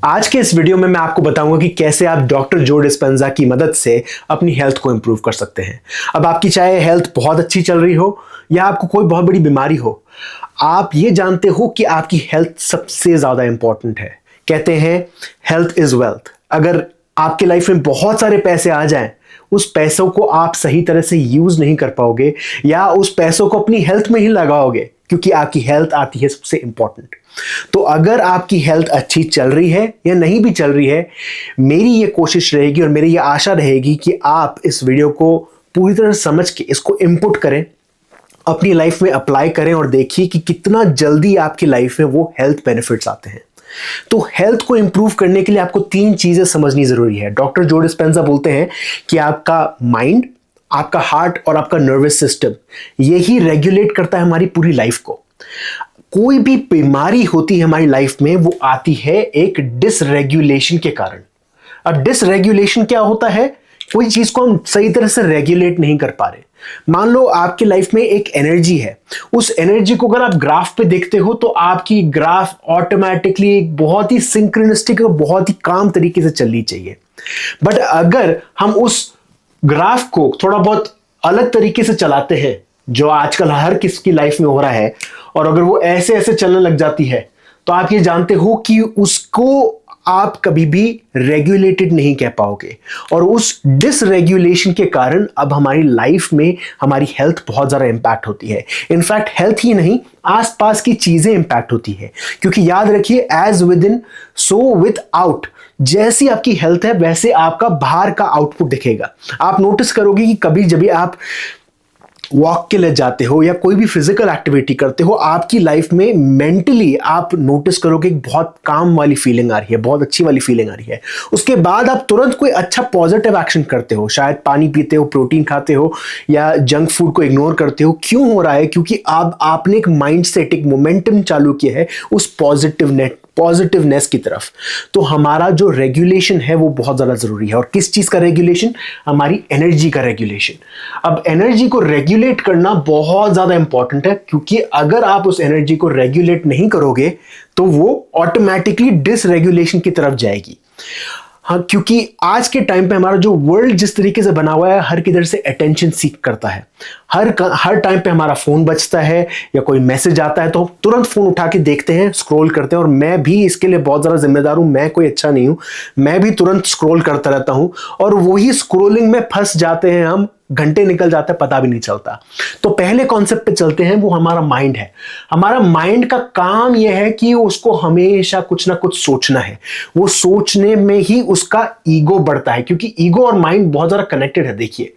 आज के इस वीडियो में मैं आपको बताऊंगा कि कैसे आप डॉक्टर जो डिस्पेंजा की मदद से अपनी हेल्थ को इंप्रूव कर सकते हैं। अब आपकी चाहे हेल्थ बहुत अच्छी चल रही हो या आपको कोई बहुत बड़ी बीमारी हो, आप ये जानते हो कि आपकी हेल्थ सबसे ज्यादा इंपॉर्टेंट है। कहते हैं हेल्थ इज वेल्थ। अगर आपके लाइफ में बहुत सारे पैसे आ जाएं, उस पैसों को आप सही तरह से यूज नहीं कर पाओगे या उस पैसों को अपनी हेल्थ में ही लगाओगे, क्योंकि आपकी हेल्थ आती है सबसे इंपॉर्टेंट। तो अगर आपकी हेल्थ अच्छी चल रही है या नहीं भी चल रही है, मेरी ये कोशिश रहेगी और मेरी ये आशा रहेगी कि आप इस वीडियो को पूरी तरह समझ के इसको इनपुट करें, अपनी लाइफ में अप्लाई करें और देखिए कि कितना जल्दी आपकी लाइफ में वो हेल्थ बेनिफिट्स आते हैं। तो हेल्थ को इंप्रूव करने के लिए आपको 3 चीजें समझनी जरूरी है। डॉक्टर जो डिस्पेंजा बोलते हैं कि आपका माइंड, आपका हार्ट और आपका नर्वस सिस्टम, यही रेगुलेट करता है हमारी पूरी लाइफ को। कोई भी बीमारी होती है हमारी लाइफ में, वो आती है एक डिसरेगुलेशन के कारण। अब डिसरेगुलेशन क्या होता है? कोई चीज को हम सही तरह से रेगुलेट नहीं कर पा रहे। मान लो आपकी लाइफ में एक एनर्जी है, उस एनर्जी को अगर आप ग्राफ पे देखते हो तो आपकी ग्राफ ऑटोमेटिकली एक बहुत ही सिंक्रोनिस्टिक और बहुत ही काम तरीके से चलनी चाहिए। बट अगर हम उस ग्राफ को थोड़ा बहुत अलग तरीके से चलाते हैं, जो आजकल हर किसी लाइफ में हो रहा है, और अगर वो ऐसे ऐसे चलने लग जाती है, तो आप ये जानते हो कि उसको आप कभी भी रेगुलेटेड नहीं कह पाओगे। और उस डिसरेगुलेशन के कारण अब हमारी लाइफ में हमारी हेल्थ बहुत ज्यादा इंपैक्ट होती है। इनफैक्ट हेल्थ ही नहीं, आसपास की चीजें इंपैक्ट होती है। क्योंकि याद रखिए, as within so without. जैसी आपकी हेल्थ है वैसे आपका बाहर का आउटपुट दिखेगा। आप नोटिस करोगे कि कभी जब भी आप वॉक के लिए जाते हो या कोई भी फिजिकल एक्टिविटी करते हो, आपकी लाइफ में मेंटली आप नोटिस करोगे बहुत काम वाली फीलिंग आ रही है, बहुत अच्छी वाली फीलिंग आ रही है। उसके बाद आप तुरंत कोई अच्छा पॉजिटिव एक्शन करते हो, शायद पानी पीते हो, प्रोटीन खाते हो या जंक फूड को इग्नोर करते हो। क्यों हो रहा है? क्योंकि आपने एक माइंड सेट, एक मोमेंटम चालू किया है उस पॉजिटिवनेस की तरफ। तो हमारा जो रेगुलेशन है वो बहुत ज्यादा जरूरी है। और किस चीज का रेगुलेशन? हमारी एनर्जी का रेगुलेशन। अब एनर्जी को रेगुलेट करना बहुत ज्यादा इंपॉर्टेंट है, क्योंकि अगर आप उस एनर्जी को रेगुलेट नहीं करोगे तो वो ऑटोमेटिकली डिसरेगुलेशन की तरफ जाएगी। हाँ, क्योंकि आज के टाइम पे हमारा जो वर्ल्ड जिस तरीके से बना हुआ है, हर किधर से अटेंशन सीख करता है। हर टाइम पे हमारा फोन बजता है या कोई मैसेज आता है तो हम तुरंत फोन उठा के देखते हैं, स्क्रॉल करते हैं। और मैं भी इसके लिए बहुत ज्यादा जिम्मेदार हूं, मैं कोई अच्छा नहीं हूं, मैं भी तुरंत स्क्रॉल करता रहता हूं। और वही स्क्रॉलिंग में फंस जाते हैं हम, घंटे निकल जाते हैं, पता भी नहीं चलता। तो पहले कॉन्सेप्ट पे चलते हैं, वो हमारा माइंड है। हमारा माइंड का काम यह है कि उसको हमेशा कुछ ना कुछ सोचना है। वो सोचने में ही उसका ईगो बढ़ता है, क्योंकि ईगो और माइंड बहुत ज्यादा कनेक्टेड है। देखिए,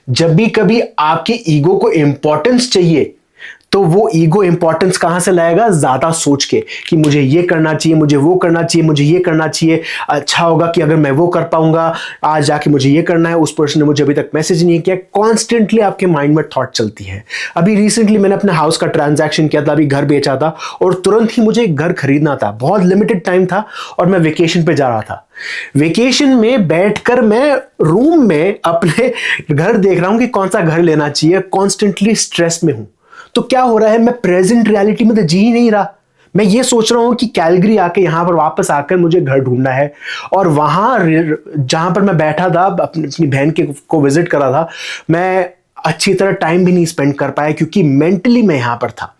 जब भी कभी आपके ईगो को इंपॉर्टेंस चाहिए, तो वो ईगो इंपॉर्टेंस कहां से लाएगा? ज्यादा सोच के कि मुझे ये करना चाहिए, मुझे वो करना चाहिए, मुझे ये करना चाहिए, अच्छा होगा कि अगर मैं वो कर पाऊंगा, आज जाके मुझे ये करना है, उस पर्सन ने मुझे अभी तक मैसेज नहीं किया। कॉन्स्टेंटली आपके माइंड में थॉट चलती है। अभी रिसेंटली मैंने अपने हाउस का ट्रांजैक्शन किया था, अभी घर बेचा था और तुरंत ही मुझे एक घर खरीदना था। बहुत लिमिटेड टाइम था और मैं वेकेशन पे जा रहा था। वेकेशन में बैठकर मैं रूम में अपने घर देख रहा हूं कि कौन सा घर लेना चाहिए, कॉन्स्टेंटली स्ट्रेस में हूं। तो क्या हो रहा है? मैं प्रेजेंट रियलिटी में तो जी ही नहीं रहा। मैं ये सोच रहा हूं कि कैलगरी आके यहां पर वापस आकर मुझे घर ढूंढना है। और वहां जहां पर मैं बैठा था, अपनी बहन को विजिट करा था, मैं अच्छी तरह टाइम भी नहीं स्पेंड कर पाया, क्योंकि मेंटली मैं यहां पर था।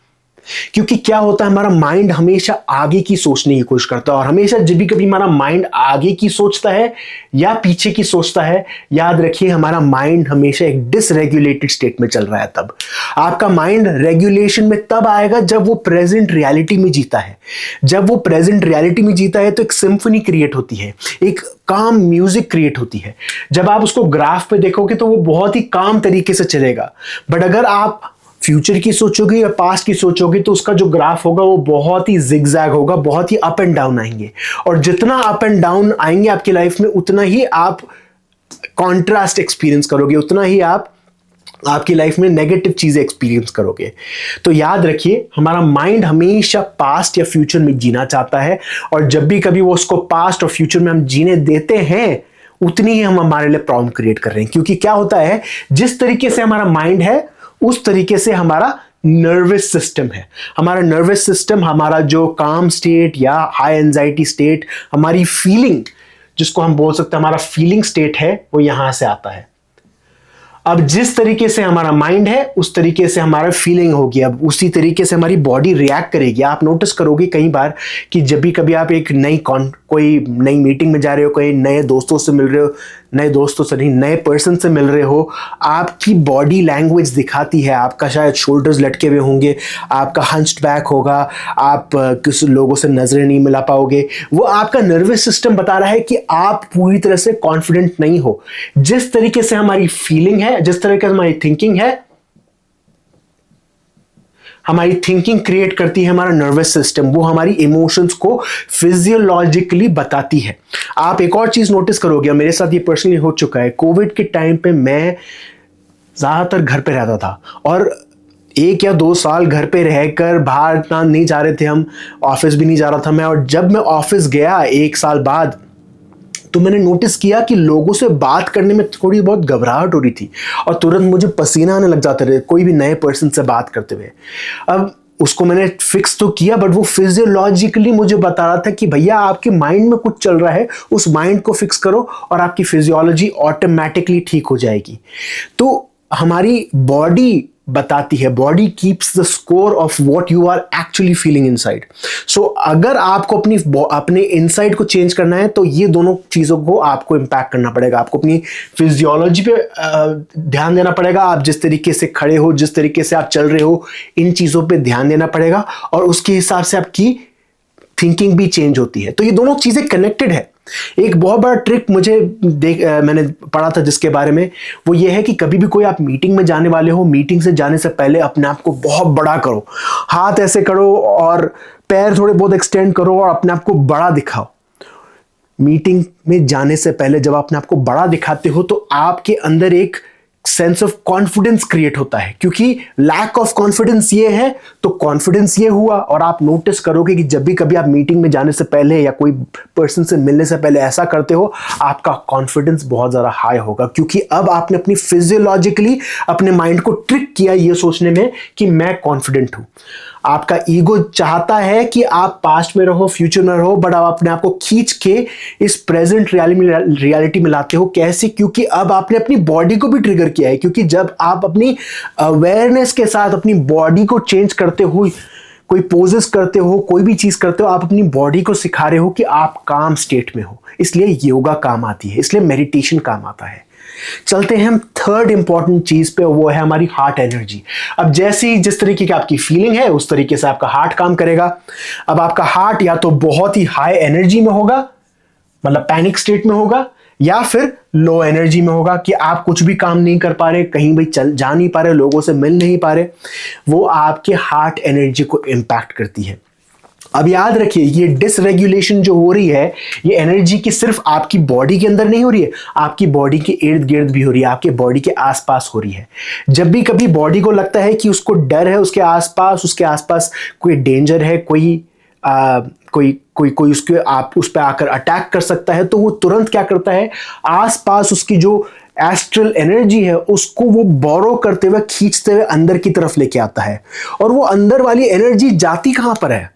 क्योंकि क्या होता है, हमारा माइंड हमेशा आगे की सोचने की कोशिश करता है। और हमेशा जब भी कभी हमारा माइंड आगे की सोचता है या पीछे की सोचता है, याद रखिए हमारा माइंड हमेशा एक डिसरेगुलेटेड स्टेट में चल रहा है। तब आपका माइंड रेगुलेशन में तब आएगा जब वो प्रेजेंट रियलिटी में जीता है। जब वो प्रेजेंट रियलिटी में जीता है तो एक सिंफनी क्रिएट होती है, एक काम म्यूजिक क्रिएट होती है। जब आप उसको ग्राफ पे देखोगे तो वो बहुत ही काम तरीके से चलेगा। बट अगर आप फ्यूचर की सोचोगे या पास्ट की सोचोगे तो उसका जो ग्राफ होगा वो बहुत ही जिगजैग होगा, बहुत ही अप एंड डाउन आएंगे। और जितना अप एंड डाउन आएंगे आपकी लाइफ में, उतना ही आप कॉन्ट्रास्ट एक्सपीरियंस करोगे, उतना ही आप आपकी लाइफ में नेगेटिव चीजें एक्सपीरियंस करोगे। तो याद रखिए, हमारा माइंड हमेशा पास्ट या फ्यूचर में जीना चाहता है। और जब भी कभी वो उसको पास्ट और फ्यूचर में हम जीने देते हैं, उतनी ही हम हमारे लिए प्रॉब्लम क्रिएट कर रहे हैं। क्योंकि क्या होता है, जिस तरीके से हमारा माइंड है उस तरीके से हमारा नर्वस सिस्टम है। हमारा नर्वस सिस्टम, हमारा जो काम स्टेट या हाई एंजाइटी स्टेट, हमारी फीलिंग, जिसको हम बोल सकते हैं हमारा फीलिंग स्टेट है, वो यहां से आता है। अब जिस तरीके से हमारा माइंड है उस तरीके से हमारा फीलिंग होगी, अब उसी तरीके से हमारी बॉडी रिएक्ट करेगी। आप नोटिस करोगे कई बार कि जब भी कभी आप एक कोई नई मीटिंग में जा रहे हो, कोई नए दोस्तों से मिल रहे हो, नए पर्सन से मिल रहे हो, आपकी बॉडी लैंग्वेज दिखाती है। आपका शायद शोल्डर्स लटके हुए होंगे, आपका हंच्ड बैक होगा, आप किस लोगों से नजरें नहीं मिला पाओगे। वो आपका नर्वस सिस्टम बता रहा है कि आप पूरी तरह से कॉन्फिडेंट नहीं हो। जिस तरीके से हमारी फीलिंग है, जिस तरीके से हमारी थिंकिंग है, हमारी थिंकिंग क्रिएट करती है हमारा नर्वस सिस्टम, वो हमारी इमोशंस को फिजियोलॉजिकली बताती है। आप एक और चीज नोटिस करोगे, मेरे साथ ये पर्सनली हो चुका है। कोविड के टाइम पे मैं ज्यादातर घर पे रहता था और 1 या 2 साल घर पे रहकर बाहर इतना नहीं जा रहे थे हम, ऑफिस भी नहीं जा रहा था मैं। और जब मैं ऑफिस गया 1 साल बाद, तो मैंने नोटिस किया कि लोगों से बात करने में थोड़ी बहुत घबराहट हो रही थी और तुरंत मुझे पसीना आने लग जाते थे कोई भी नए पर्सन से बात करते हुए। अब उसको मैंने फिक्स तो किया, बट वो फिजियोलॉजिकली मुझे बता रहा था कि भैया आपके माइंड में कुछ चल रहा है, उस माइंड को फिक्स करो और आपकी फिजियोलॉजी ऑटोमेटिकली ठीक हो जाएगी। तो हमारी बॉडी बताती है, body keeps the score of what you are actually feeling inside. So अगर आपको अपने इनसाइड को चेंज करना है तो ये दोनों चीजों को आपको इंपैक्ट करना पड़ेगा। आपको अपनी फिजियोलॉजी पे ध्यान देना पड़ेगा, आप जिस तरीके से खड़े हो, जिस तरीके से आप चल रहे हो, इन चीजों पे ध्यान देना पड़ेगा और उसके हिसाब से आपकी थिंकिंग भी चेंज होती है। तो ये दोनों चीजें कनेक्टेड है। एक बहुत बड़ा ट्रिक मैंने पढ़ा था जिसके बारे में, वो ये है कि कभी भी कोई आप मीटिंग में जाने वाले हो, मीटिंग से जाने से पहले अपने आप को बहुत बड़ा करो, हाथ ऐसे करो और पैर थोड़े बहुत एक्सटेंड करो और अपने आप को बड़ा दिखाओ। मीटिंग में जाने से पहले जब अपने आप को बड़ा दिखाते हो तो आपके अंदर एक सेंस ऑफ कॉन्फिडेंस क्रिएट होता है, क्योंकि लैक ऑफ कॉन्फिडेंस ये है तो कॉन्फिडेंस ये हुआ। और आप नोटिस करोगे कि जब भी कभी आप मीटिंग में जाने से पहले या कोई पर्सन से मिलने से पहले ऐसा करते हो, आपका कॉन्फिडेंस बहुत ज्यादा हाई होगा, क्योंकि अब आपने अपनी फिजियोलॉजिकली अपने माइंड को ट्रिक किया ये सोचने में कि मैं कॉन्फिडेंट हूं। आपका ईगो चाहता है कि आप पास्ट में रहो, फ्यूचर में रहो, बट आप अपने आप को खींच के इस प्रेजेंट रियलिटी में लाते हो। कैसे? क्योंकि अब आपने अपनी बॉडी को भी ट्रिगर किया है, क्योंकि जब आप अपनी अवेयरनेस के साथ अपनी बॉडी को चेंज करते हो, कोई पोजेस करते हो, कोई भी चीज करते हो, आप अपनी बॉडी को सिखा रहे हो कि आप काम स्टेट में हो। इसलिए योगा काम आती है, इसलिए मेडिटेशन काम आता है। चलते हैं हम थर्ड इंपॉर्टेंट चीज पे, वो है हमारी हार्ट एनर्जी। अब जिस तरीके की आपकी फीलिंग है उस तरीके से आपका हार्ट काम करेगा। अब आपका हार्ट या तो बहुत ही हाई एनर्जी में होगा, मतलब पैनिक स्टेट में होगा, या फिर लो एनर्जी में होगा कि आप कुछ भी काम नहीं कर पा रहे, कहीं भी जा नहीं पा रहे, लोगों से मिल नहीं पा रहे। वो आपके हार्ट एनर्जी को इंपैक्ट करती है। अब याद रखिए, ये डिसरेगुलेशन जो हो रही है, ये एनर्जी की सिर्फ आपकी बॉडी के अंदर नहीं हो रही है, आपकी बॉडी के इर्द गिर्द भी हो रही है, आपके बॉडी के आसपास हो रही है। जब भी कभी बॉडी को लगता है कि उसको डर है उसके आसपास कोई डेंजर है, कोई आप उस पर आकर अटैक कर सकता है, तो वो तुरंत क्या करता है, आसपास उसकी जो एस्ट्रल एनर्जी है उसको वो बोरो करते हुए, खींचते हुए अंदर की तरफ लेके आता है। और वो अंदर वाली एनर्जी जाती कहां पर है?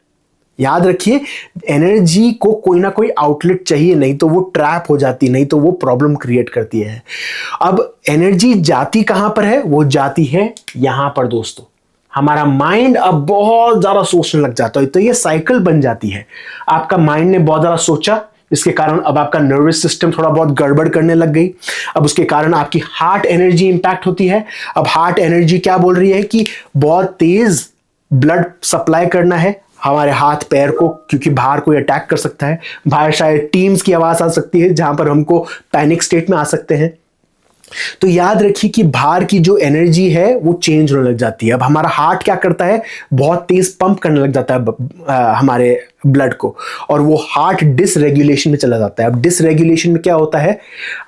याद रखिए, एनर्जी को कोई ना कोई आउटलेट चाहिए, नहीं तो वो ट्रैप हो जाती, नहीं तो वो प्रॉब्लम क्रिएट करती है। अब एनर्जी जाती कहां पर है? वो जाती है यहां पर दोस्तों। हमारा माइंड अब बहुत ज्यादा सोचने लग जाता है, तो ये साइकिल बन जाती है। आपका माइंड ने बहुत ज्यादा सोचा, इसके कारण अब आपका नर्वस सिस्टम थोड़ा बहुत गड़बड़ करने लग गई। अब उसके कारण आपकी हार्ट एनर्जी इंपैक्ट होती है। अब हार्ट एनर्जी क्या बोल रही है कि बहुत तेज ब्लड सप्लाई करना है हमारे हाथ पैर को, क्योंकि बाहर कोई अटैक कर सकता है, बाहर शायद टीम्स की आवाज आ सकती है जहां पर हमको पैनिक स्टेट में आ सकते हैं। तो याद रखिए कि बाहर की जो एनर्जी है वो चेंज होने लग जाती है। अब हमारा हार्ट क्या करता है, बहुत तेज पंप करने लग जाता है हमारे ब्लड को, और वो हार्ट डिसरेगुलेशन में चला जाता है। अब डिसरेगुलेशन में क्या होता है,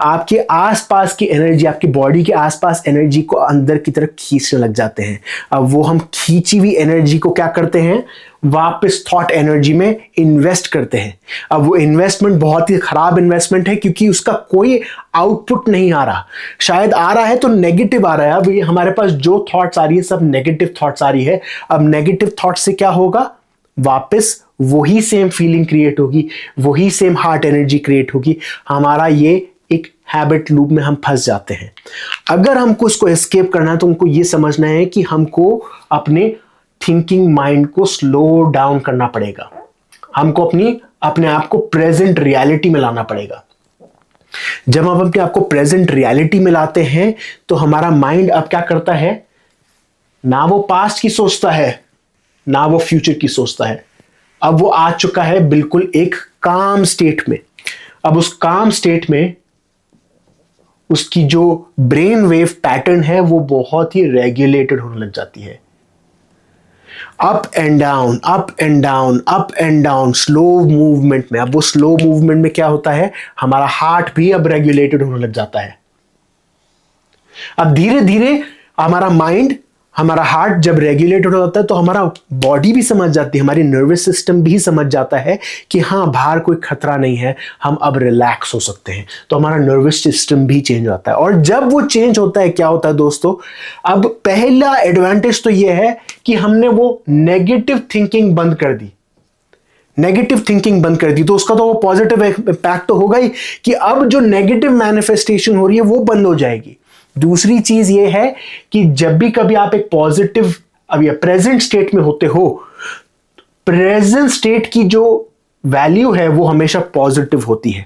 आपके आसपास की एनर्जी, आपकी बॉडी के आसपास एनर्जी को अंदर की तरफ खींचने लग जाते हैं। अब वो हम खींची हुई एनर्जी को क्या करते हैं, वापस थॉट एनर्जी में इन्वेस्ट करते हैं। अब वो इन्वेस्टमेंट बहुत ही खराब इन्वेस्टमेंट है, क्योंकि उसका कोई आउटपुट नहीं आ रहा, शायद आ रहा है तो नेगेटिव आ रहा है। अब ये हमारे पास जो थॉट्स आ रही है सब नेगेटिव थॉट्स आ रही है। अब नेगेटिव थॉट्स से क्या होगा, वापस वही सेम फीलिंग क्रिएट होगी, वही सेम हार्ट एनर्जी क्रिएट होगी। हमारा ये एक हैबिट लूप में हम फंस जाते हैं। अगर हमको इसको एस्केप करना है तो हमको ये समझना है कि हमको अपने थिंकिंग माइंड को स्लो डाउन करना पड़ेगा। हमको अपने आप को प्रेजेंट रियलिटी में लाना पड़ेगा। जब हम अपने आप को प्रेजेंट रियलिटी में लाते हैं तो हमारा माइंड अब क्या करता है, ना वो पास्ट की सोचता है ना वो फ्यूचर की सोचता है। अब वो आ चुका है बिल्कुल एक काम स्टेट में। अब उस काम स्टेट में उसकी जो ब्रेन वेव पैटर्न है वो बहुत ही रेगुलेटेड होने लग जाती है। Up and down, up and down, up and down, slow movement में। अब वो स्लो मूवमेंट में क्या होता है, हमारा हार्ट भी अब रेगुलेटेड होने लग जाता है। अब धीरे धीरे हमारा माइंड, हमारा हार्ट जब रेगुलेट हो जाता है तो हमारा बॉडी भी समझ जाती है, हमारी नर्वस सिस्टम भी समझ जाता है कि हाँ बाहर कोई खतरा नहीं है, हम अब रिलैक्स हो सकते हैं। तो हमारा नर्वस सिस्टम भी चेंज होता है। और जब वो चेंज होता है क्या होता है दोस्तों, अब पहला एडवांटेज तो ये है कि हमने वो नेगेटिव थिंकिंग बंद कर दी। नेगेटिव थिंकिंग बंद कर दी तो उसका तो वो पॉजिटिव इम्पैक्ट तो होगा ही कि अब जो नेगेटिव मैनिफेस्टेशन हो रही है वो बंद हो जाएगी। दूसरी चीज ये है कि जब भी कभी आप एक पॉजिटिव, अब ये प्रेजेंट स्टेट में होते हो, प्रेजेंट स्टेट की जो वैल्यू है वो हमेशा पॉजिटिव होती है।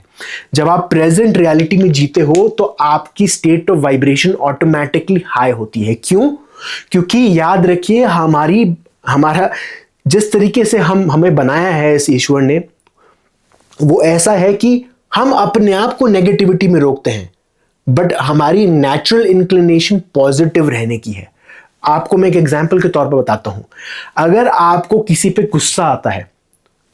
जब आप प्रेजेंट रियलिटी में जीते हो तो आपकी state of vibration automatically high होती है। क्यों? क्योंकि याद रखिए हमारा जिस तरीके से हमें बनाया है इस ईश्वर ने, वो ऐसा है कि हम अपने आप को नेगेटिविटी में रोकते हैं, बट हमारी नेचुरल इंक्लिनेशन पॉजिटिव रहने की है। आपको मैं एक एग्जांपल के तौर पर बताता हूं। अगर आपको किसी पे गुस्सा आता है,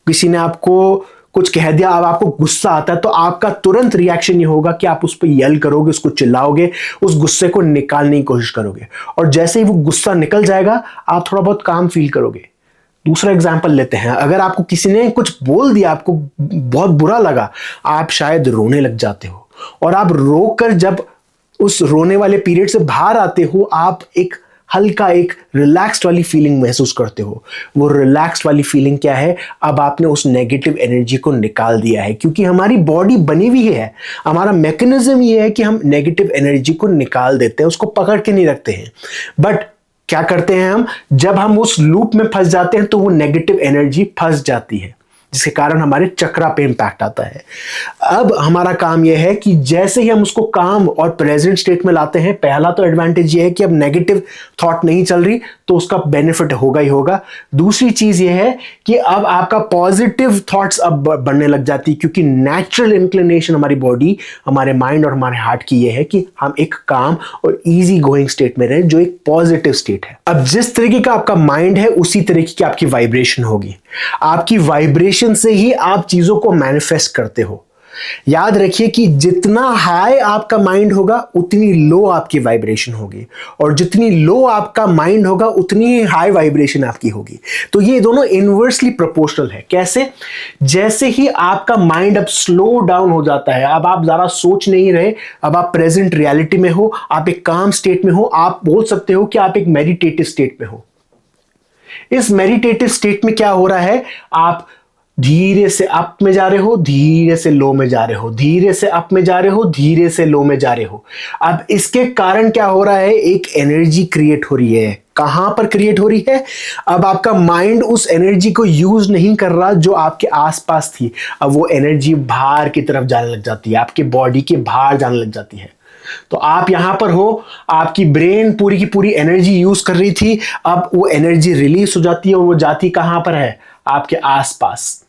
किसी ने आपको कुछ कह दिया, अब आपको गुस्सा आता है, तो आपका तुरंत रिएक्शन ये होगा कि आप उस पर यल करोगे, उसको चिल्लाओगे, उस गुस्से को निकालने की कोशिश करोगे। और जैसे ही वो गुस्सा निकल जाएगा आप थोड़ा बहुत काम फील करोगे। दूसरा एग्जाम्पल लेते हैं। अगर आपको किसी ने कुछ बोल दिया, आपको बहुत बुरा लगा, आप शायद रोने लग जाते हो, और आप रोकर जब उस रोने वाले पीरियड से बाहर आते हो, आप एक हल्का, एक रिलैक्स्ड वाली फीलिंग महसूस करते हो। वो रिलैक्स्ड वाली फीलिंग क्या है, अब आपने उस नेगेटिव एनर्जी को निकाल दिया है। क्योंकि हमारी बॉडी बनी हुई है, हमारा मैकेनिज्म ये है कि हम नेगेटिव एनर्जी को निकाल देते हैं, उसको पकड़ के नहीं रखते हैं। बट क्या करते हैं हम, जब हम उस लूप में फंस जाते हैं तो वो नेगेटिव एनर्जी फंस जाती है, जिसके कारण हमारे चक्रा पे इंपैक्ट आता है। अब हमारा काम यह है कि जैसे ही हम उसको काम और प्रेजेंट स्टेट में लाते हैं, पहला तो एडवांटेज ये है कि अब नेगेटिव थॉट नहीं चल रही, तो उसका बेनिफिट होगा ही होगा। दूसरी चीज ये है कि अब आपका पॉजिटिव थॉट्स अब बढ़ने लग जाती है, क्योंकि नेचुरल इंक्लिनेशन हमारी बॉडी, हमारे माइंड और हमारे हार्ट की ये है कि हम एक काम और इजी गोइंग स्टेट में रहें, जो एक पॉजिटिव स्टेट है। अब जिस तरीके का आपका माइंड है उसी तरीके की आपकी वाइब्रेशन होगी। आपकी वाइब्रेशन से ही आप चीजों को मैनिफेस्ट करते हो। याद रखिए कि जितना हाई आपका माइंड होगा उतनी लो आपकी वाइब्रेशन होगी, और जितनी लो आपका माइंड होगा उतनी ही हाई वाइब्रेशन आपकी होगी। तो ये दोनों इनवर्सली प्रोपोर्शनल है। कैसे? जैसे ही आपका माइंड अब स्लो डाउन हो जाता है, अब आप ज्यादा सोच नहीं रहे, अब आप प्रेजेंट रियलिटी में हो, आप एक काम स्टेट में हो, आप बोल सकते हो कि आप एक मेडिटेटिव स्टेट में हो। इस मेडिटेटिव स्टेट में क्या हो रहा है, आप धीरे से अप में जा रहे हो, धीरे से लो में जा रहे हो, धीरे से अप में जा रहे हो, धीरे से लो में जा रहे हो। अब इसके कारण क्या हो रहा है, एक एनर्जी क्रिएट हो रही है। कहां पर क्रिएट हो रही है? अब आपका माइंड उस एनर्जी को यूज नहीं कर रहा जो आपके आसपास थी। अब वो एनर्जी बाहर की तरफ जाने लग जाती है, आपके बॉडी के बाहर जाने लग जाती है। तो आप यहां पर हो, आपकी ब्रेन पूरी की पूरी एनर्जी यूज कर रही थी, अब वो एनर्जी रिलीज हो जाती है, और वो जाती कहां पर है? आपके आसपास।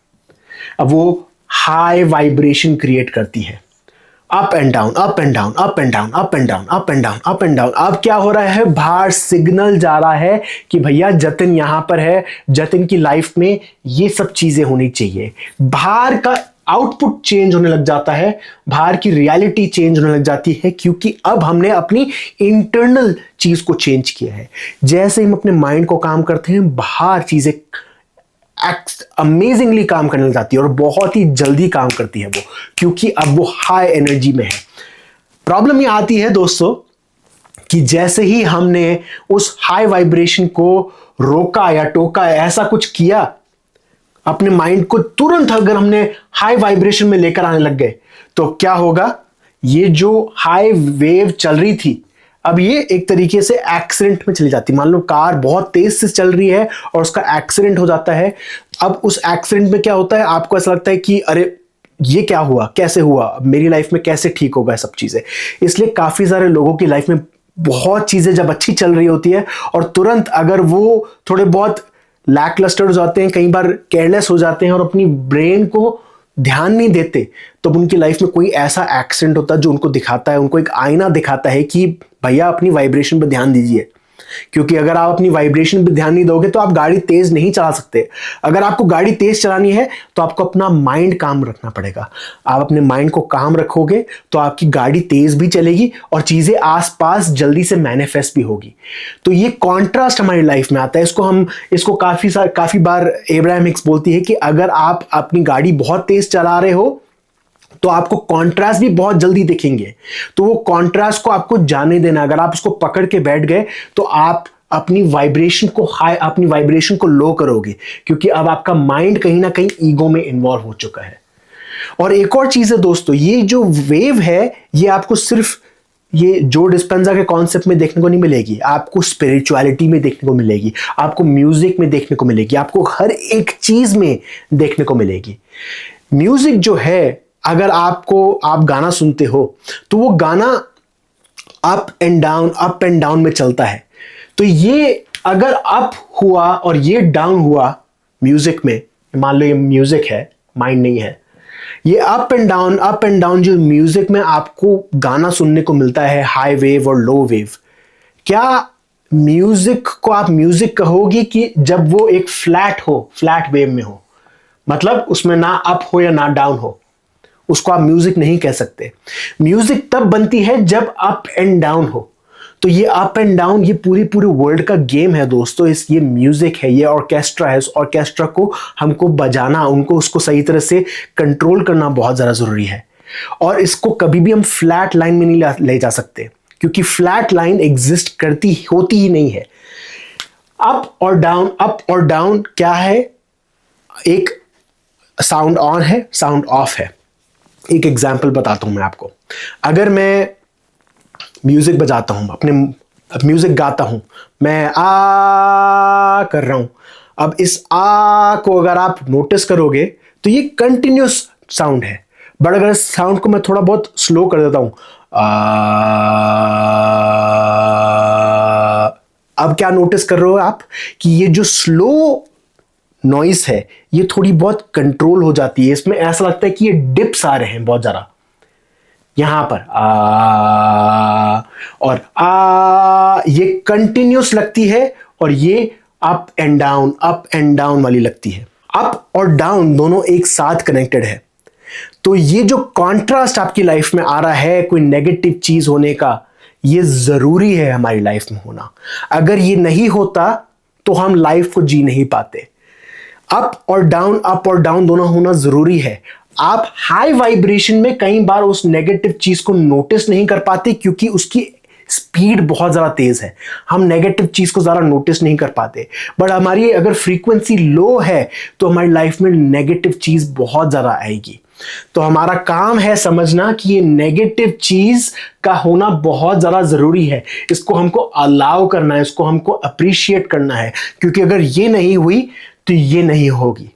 अब वो हाई वाइब्रेशन क्रिएट करती है। Up and down, up and down, up and down, up and down, up and down, up and down. अब क्या हो रहा है, बाहर सिग्नल जा रहा है कि भैया जतिन यहां पर है, जतिन की लाइफ में ये सब चीजें होनी चाहिए। बाहर का आउटपुट चेंज होने लग जाता है, बाहर की रियलिटी चेंज होने लग जाती है, क्योंकि अब हमने अपनी इंटरनल चीज को चेंज किया है। जैसे हम अपने माइंड को काम करते हैं, बाहर चीजें अमेजिंगली काम करने लग जाती है और बहुत ही जल्दी काम करती है वो, क्योंकि अब वो हाई एनर्जी में है। प्रॉब्लम ये आती है दोस्तों कि जैसे ही हमने उस हाई वाइब्रेशन को रोका या टोका, ऐसा कुछ किया, अपने माइंड को तुरंत अगर हमने हाई वाइब्रेशन में लेकर आने लग गए, तो क्या होगा, ये जो हाई वेव चल रही थी अब ये एक तरीके से एक्सीडेंट में चली जाती है। मान लो कार बहुत तेज से चल रही है और उसका एक्सीडेंट हो जाता है। अब उस एक्सीडेंट में क्या होता है, आपको ऐसा लगता है कि अरे ये क्या हुआ, कैसे हुआ, मेरी लाइफ में कैसे ठीक होगा सब चीजें। इसलिए काफी सारे लोगों की लाइफ में बहुत चीजें जब अच्छी चल रही होती है और तुरंत अगर वो थोड़े बहुत लैकलस्टर हो जाते हैं, कई बार केयरलेस हो जाते हैं और अपनी ब्रेन को ध्यान नहीं देते, तो उनकी लाइफ में कोई ऐसा एक्सीडेंट होता है जो उनको दिखाता है, उनको एक आईना दिखाता है कि भैया अपनी वाइब्रेशन पर ध्यान दीजिए। क्योंकि अगर आप अपनी वाइब्रेशन पे ध्यान नहीं दोगे तो आप गाड़ी तेज नहीं चला सकते। अगर आपको गाड़ी तेज चलानी है तो आपको अपना माइंड काम रखना पड़ेगा। आप अपने माइंड को काम रखोगे तो आपकी गाड़ी तेज भी चलेगी और चीजें आसपास जल्दी से मैनिफेस्ट भी होगी। तो ये कॉन्ट्रास्ट हमारी लाइफ में आता है। इसको काफी बार एब्राहम हिक्स बोलती है कि अगर आप अपनी गाड़ी बहुत तेज चला रहे हो तो आपको कॉन्ट्रास्ट भी बहुत जल्दी दिखेंगे। तो वो कॉन्ट्रास्ट को आपको जाने देना। अगर आप उसको पकड़ के बैठ गए तो आप अपनी वाइब्रेशन को लो करोगे, क्योंकि अब आपका माइंड कहीं ना कहीं ईगो में इन्वॉल्व हो चुका है। और एक और चीज है दोस्तों, ये जो वेव है ये आपको सिर्फ ये जो डिस्पेंजा के कॉन्सेप्ट में देखने को नहीं मिलेगी, आपको स्पिरिचुअलिटी में देखने को मिलेगी, आपको म्यूजिक में देखने को मिलेगी, आपको हर एक चीज में देखने को मिलेगी। म्यूजिक जो है, अगर आप गाना सुनते हो तो वो गाना अप एंड डाउन में चलता है। तो ये अगर अप हुआ और ये डाउन हुआ म्यूजिक में, मान लो ये म्यूजिक है, माइंड नहीं है, ये अप एंड डाउन जो म्यूजिक में आपको गाना सुनने को मिलता है, हाई वेव और लो वेव, क्या म्यूजिक को आप म्यूजिक कहोगे कि जब वो एक फ्लैट वेव में हो, मतलब उसमें ना अप हो या ना डाउन हो, उसको आप म्यूजिक नहीं कह सकते। म्यूजिक तब बनती है जब अप एंड डाउन हो। तो ये अप एंड डाउन ये पूरी वर्ल्ड का गेम है दोस्तों। ये म्यूजिक है, ये ऑर्केस्ट्रा है। उस ऑर्केस्ट्रा को हमको बजाना, उसको सही तरह से कंट्रोल करना बहुत ज्यादा जरूरी है। और इसको कभी भी हम फ्लैट लाइन में नहीं ले जा सकते, क्योंकि फ्लैट लाइन एग्जिस्ट होती ही नहीं है। अप और डाउन क्या है, एक साउंड ऑन है, साउंड ऑफ है। एक एग्जाम्पल बताता हूं मैं आपको। अगर मैं म्यूजिक बजाता हूं, अपने म्यूजिक गाता हूं, मैं आ कर रहा हूं, अब इस आ को अगर आप नोटिस करोगे तो ये कंटिन्यूस साउंड है। बट अगर इस साउंड को मैं थोड़ा बहुत स्लो कर देता हूं, अब क्या नोटिस कर रहे हो आप कि ये जो स्लो नॉइस है ये थोड़ी बहुत कंट्रोल हो जाती है। इसमें ऐसा लगता है कि ये डिप्स आ रहे हैं बहुत ज्यादा, यहां पर और ये कंटिन्यूस लगती है और ये अप एंड डाउन वाली लगती है। अप और डाउन दोनों एक साथ कनेक्टेड है। तो ये जो कॉन्ट्रास्ट आपकी लाइफ में आ रहा है, कोई नेगेटिव चीज होने का, ये जरूरी है हमारी लाइफ में होना। अगर ये नहीं होता तो हम लाइफ को जी नहीं पाते। अप और डाउन दोनों होना जरूरी है। आप हाई वाइब्रेशन में कई बार उस नेगेटिव चीज को नोटिस नहीं कर पाते, क्योंकि उसकी स्पीड बहुत ज्यादा तेज है। हम नेगेटिव चीज को ज्यादा नोटिस नहीं कर पाते। बट हमारी अगर फ्रीक्वेंसी लो है तो हमारी लाइफ में नेगेटिव चीज बहुत ज्यादा आएगी। तो हमारा काम है समझना कि ये नेगेटिव चीज का होना बहुत ज्यादा जरूरी है। इसको हमको अलाउ करना है, इसको हमको अप्रिशिएट करना है, क्योंकि अगर ये नहीं हुई तो ये नहीं होगी।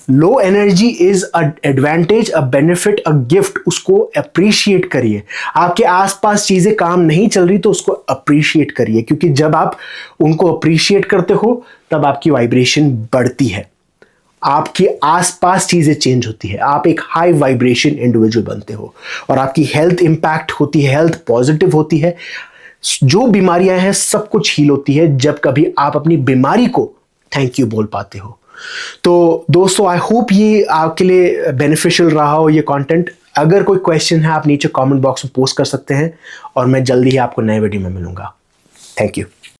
Low energy is a advantage, a benefit, a gift. उसको अप्रिशिएट करिए। आपके आसपास चीजें काम नहीं चल रही तो उसको अप्रिशिएट करिए, क्योंकि जब आप उनको अप्रिशिएट करते हो तब आपकी वाइब्रेशन बढ़ती है। आपके आसपास चीज़ें चेंज होती है, आप एक हाई वाइब्रेशन इंडिविजुअल बनते हो और आपकी हेल्थ इंपैक्ट होती है, हेल्थ पॉजिटिव होती है। जो बीमारियां हैं सब कुछ हील होती है जब कभी आप अपनी बीमारी को थैंक यू बोल पाते हो। तो दोस्तों, आई होप ये आपके लिए बेनिफिशियल रहा हो ये कंटेंट। अगर कोई क्वेश्चन है आप नीचे कमेंट बॉक्स में पोस्ट कर सकते हैं और मैं जल्दी ही आपको नए वीडियो में मिलूंगा। Thank you.